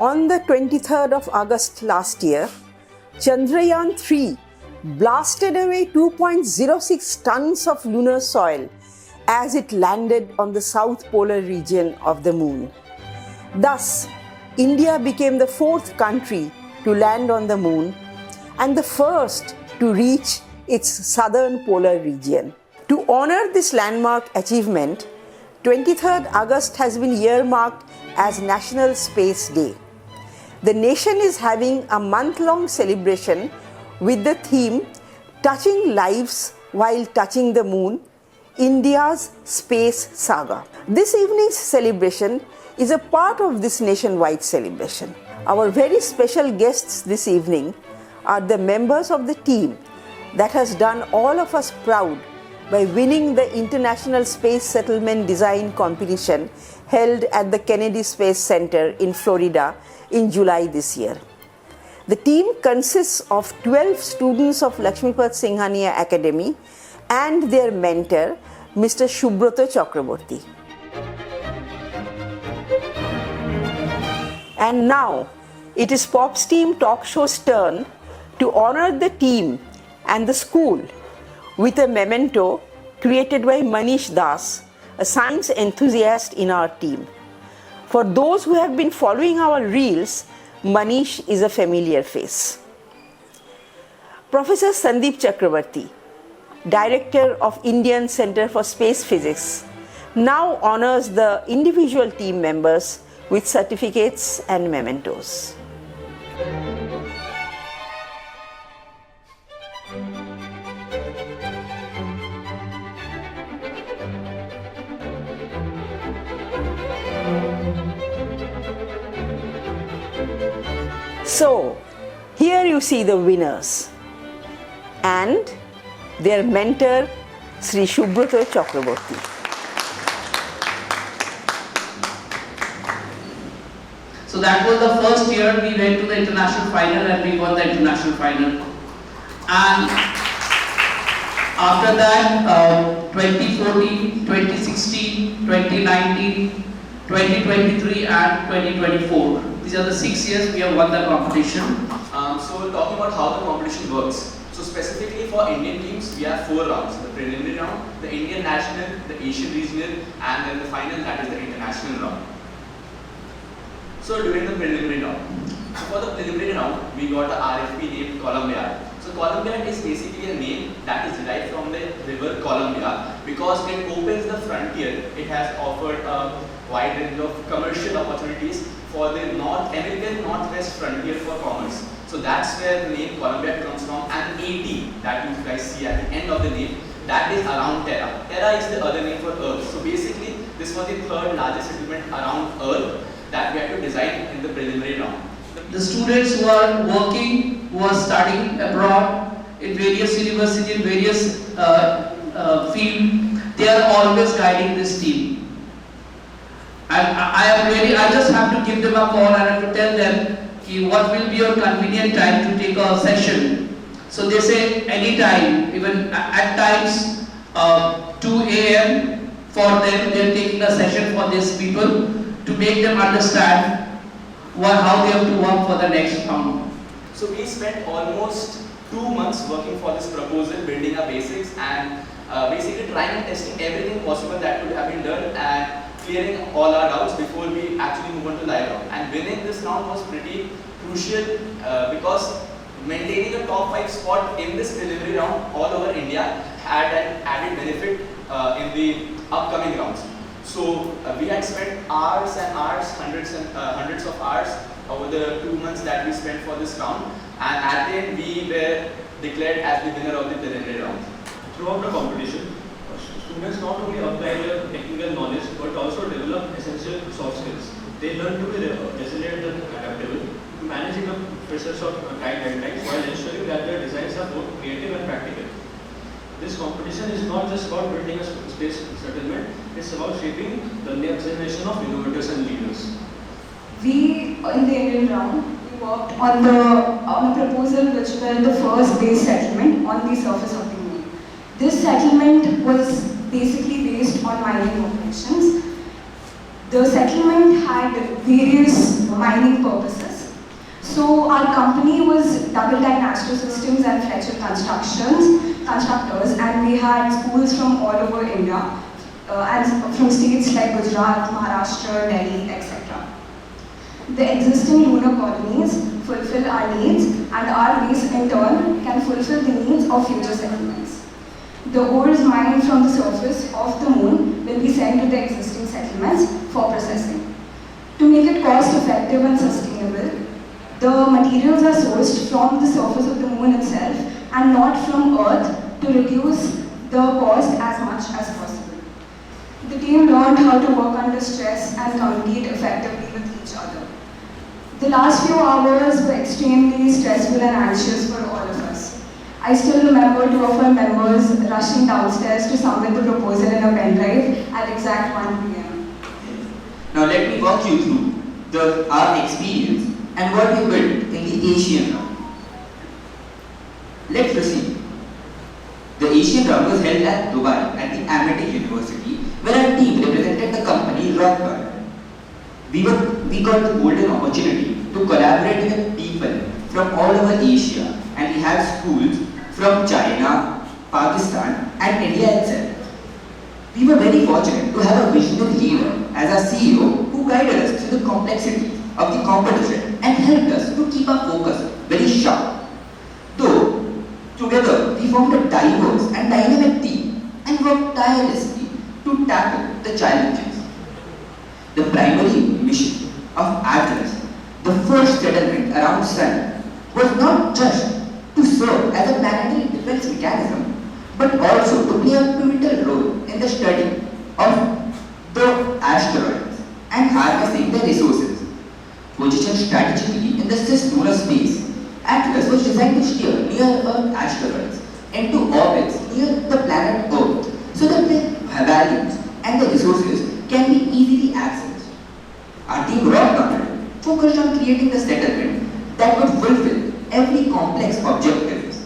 On the 23rd of August last year, Chandrayaan-3 blasted away 2.06 tons of lunar soil as it landed on the south polar region of the moon. Thus, India became the fourth country to land on the moon and the first to reach its southern polar region. To honor this landmark achievement, 23rd August has been earmarked as National Space Day. The nation is having a month-long celebration with the theme Touching Lives While Touching the Moon, India's Space Saga. This evening's celebration is a part of this nationwide celebration. Our very special guests this evening are the members of the team that has done all of us proud by winning the International Space Settlement Design Competition held at the Kennedy Space Center in Florida in July this year. The team consists of 12 students of Lakshmipad Singhania Academy and their mentor, Mr. Subroto Chakraborty. And now, it is Pop's Team Talk Show's turn to honor the team and the school with a memento created by Manish Das, a science enthusiast in our team. For those who have been following our reels, Manish is a familiar face. Professor Sandeep Chakrabarty, Director of Indian Center for Space Physics, now honors the individual team members with certificates and mementos. So, here you see the winners and their mentor, Sri Subroto Chakraborty. So that was the first year we went to the international final and we won the international final. And after that, 2014, 2016, 2019, 2023 and 2024. These are the 6 years we have won the competition. So talking about how the competition works. So specifically for Indian teams, we have 4 rounds. The preliminary round, the Indian national, the Asian regional, and then the final, that is the international round. So during the preliminary round, so for the preliminary round, we got a RFP named Columbiad. So Columbiad is basically a name that is derived from the river Columbia because it opens the frontier. It has offered a wide range of commercial opportunities for the American Northwest frontier for commerce. So that's where the name Columbiad comes from, and 80 that you guys see at the end of the name, that is around Terra. Terra is the other name for Earth. So basically, this was the 3rd largest settlement around Earth that we had to design in the preliminary round. The students who are working, who are studying abroad in various universities, in various fields, they are always guiding this team. And I just have to give them a call and I have to tell them what will be your convenient time to take a session. So they say any time, even at times 2 a.m. for them, they are taking a session for these people to make them understand how they have to work for the next round. So we spent almost 2 months working for this proposal, building our basics and basically trying and testing everything possible that could have been done and clearing all our doubts before we actually move on to live round. And winning this round was pretty crucial because maintaining a top 5 spot in this preliminary round all over India had an added benefit in the upcoming rounds. So we had spent hours and hours, hundreds of hours over the 2 months that we spent for this round, and at the end we were declared as the winner of the preliminary round. Throughout the competition, students not only apply their technical knowledge but also develop essential soft skills. They learn to be resilient and adaptable, managing the pressures of tight deadlines while ensuring that their designs are both creative and practical. This competition is not just about building a space settlement, it's about shaping the next generation of innovators and leaders. We, in the Indian round, we worked on a proposal which were the first base settlement on the surface of the moon. This settlement was basically based on mining operations. The settlement had various mining purposes. So our company was Double Dyne Astro Systems and Fletcher Constructors, and we had schools from all over India, and from states like Gujarat, Maharashtra, Delhi, etc. The existing lunar colonies fulfill our needs, and our base in turn can fulfill the needs of future settlements. The ores mined from the surface of the moon will be sent to the existing settlements for processing. To make it cost effective and sustainable, the materials are sourced from the surface of the moon itself and not from Earth to reduce the cost as much as possible. The team learned how to work under stress and compete effectively with each other. The last few hours were extremely stressful and anxious for all of us. I still remember two of our members rushing downstairs to submit the proposal in a pen drive at exact 1 p.m. Now let me walk you through our experience and what we built in the Asian round. Let's proceed. The Asian round was held at Dubai at the Amity University, where our team represented the company Rock Garden. We got the golden opportunity to collaborate with people from all over Asia, and we had schools from China, Pakistan, and India itself. We were very fortunate to have a visionary leader as our CEO who guided us through the complexities of the competition and helped us to keep our focus very sharp. Though, together we formed a diverse and dynamic team and worked tirelessly to tackle the challenges. The primary mission of Atlas, the first settlement around the Sun, was not just to serve as a planetary defense mechanism, but also to play a pivotal role in the study of the asteroids and harnessing their resources. Positioned strategically in the cislunar space, Atlas was designed to steer near-Earth asteroids into orbits near the planet Earth so that their values and the resources can be easily accessed. Our team Rock Garden focused on creating the settlement that would fulfill every complex objectives.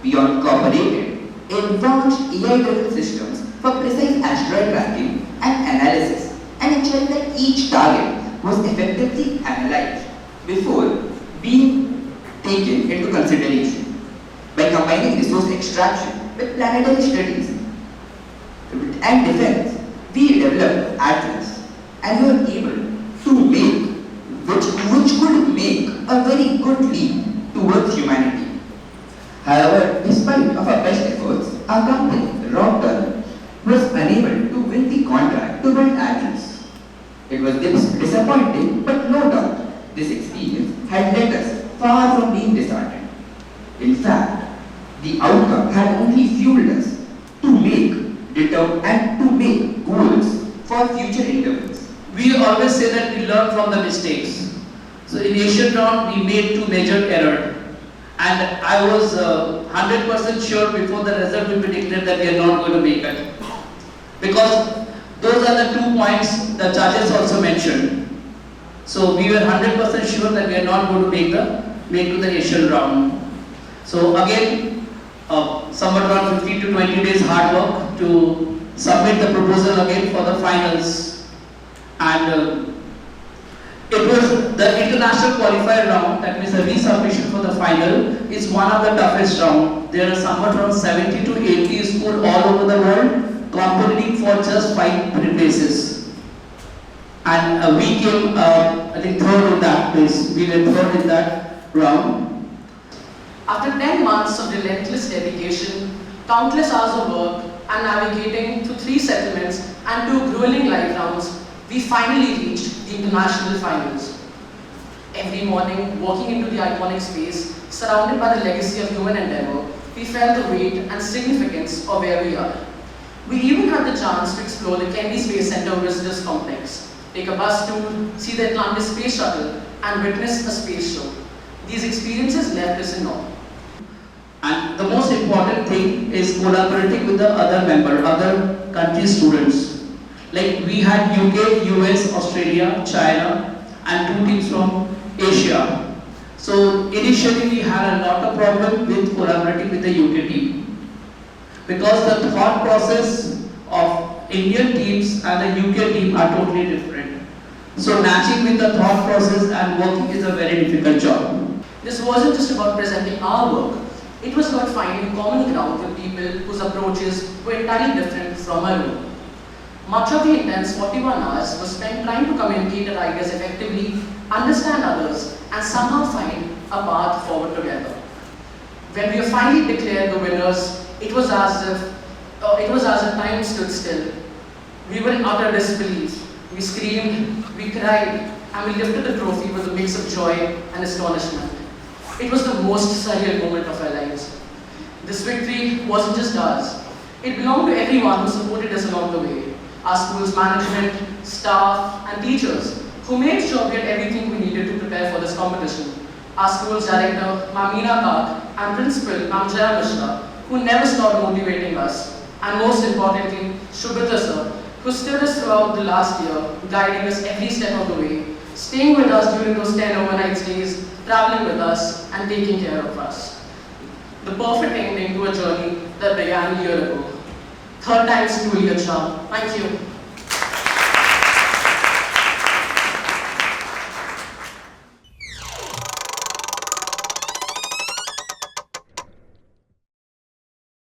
We incorporated advanced AI-driven systems for precise asteroid tracking and analysis, and ensuring that each target was effectively analyzed before being taken into consideration. By combining resource extraction with planetary studies and defense, we developed Atlas, and we were able to make which could make a very good leap towards humanity. However, despite of our best efforts, our company, Rock Garden, was unable to win the contract to build Atlas. It was disappointing, but no doubt this experience had led us far from being disheartened. In fact, the outcome had only fueled us to make goals for future endeavors. We always say that we learn from the mistakes. So in Asian round, we made two major errors. And I was 100% sure before the result will be declared that we are not going to make it. Because those are the 2 points the judges also mentioned. So we were 100% sure that we are not going to make to the Asian round. So again, somewhat around 15 to 20 days hard work to submit the proposal again for the finals. And it was the international qualifier round, that means the resubmission for the final is one of the toughest rounds. There are somewhat around 70 to 80 schools all over the world competing for just 5 places. And we came, I think, third in that place. We were third in that round. After 10 months of relentless dedication, countless hours of work, and navigating through 3 settlements and 2 grueling live rounds, we finally reached the international finals. Every morning, walking into the iconic space, surrounded by the legacy of human endeavor, we felt the weight and significance of where we are. We even had the chance to explore the Kennedy Space Center Visitors Complex, take a bus tour, see the Atlantis Space Shuttle, and witness a space show. These experiences left us in awe. And the most important thing is collaborating with the other country students. Like we had UK, US, Australia, China, and 2 teams from Asia. So initially we had a lot of problem with collaborating with the UK team, because the thought process of Indian teams and the UK team are totally different. So matching with the thought process and working is a very difficult job. This wasn't just about presenting our work. It was about finding common ground with people whose approaches were entirely different from our own. Much of the intense 41 hours was spent trying to communicate our ideas effectively, understand others, and somehow find a path forward together. When we finally declared the winners, it was as if time stood still. We were in utter disbelief. We screamed, we cried, and we lifted the trophy with a mix of joy and astonishment. It was the most surreal moment of our lives. This victory wasn't just ours. It belonged to everyone who supported us along the way. Our school's management, staff, and teachers, who made sure we had everything we needed to prepare for this competition. Our school's director, Mamina Kak, and principal, Mam Jaya Mishra, who never stopped motivating us. And most importantly, Shubhita sir, who stood us throughout the last year, guiding us every step of the way, staying with us during those 10 overnight stays, traveling with us, and taking care of us. The perfect ending to a journey that began a year ago. Third time's truly a charm. Thank you.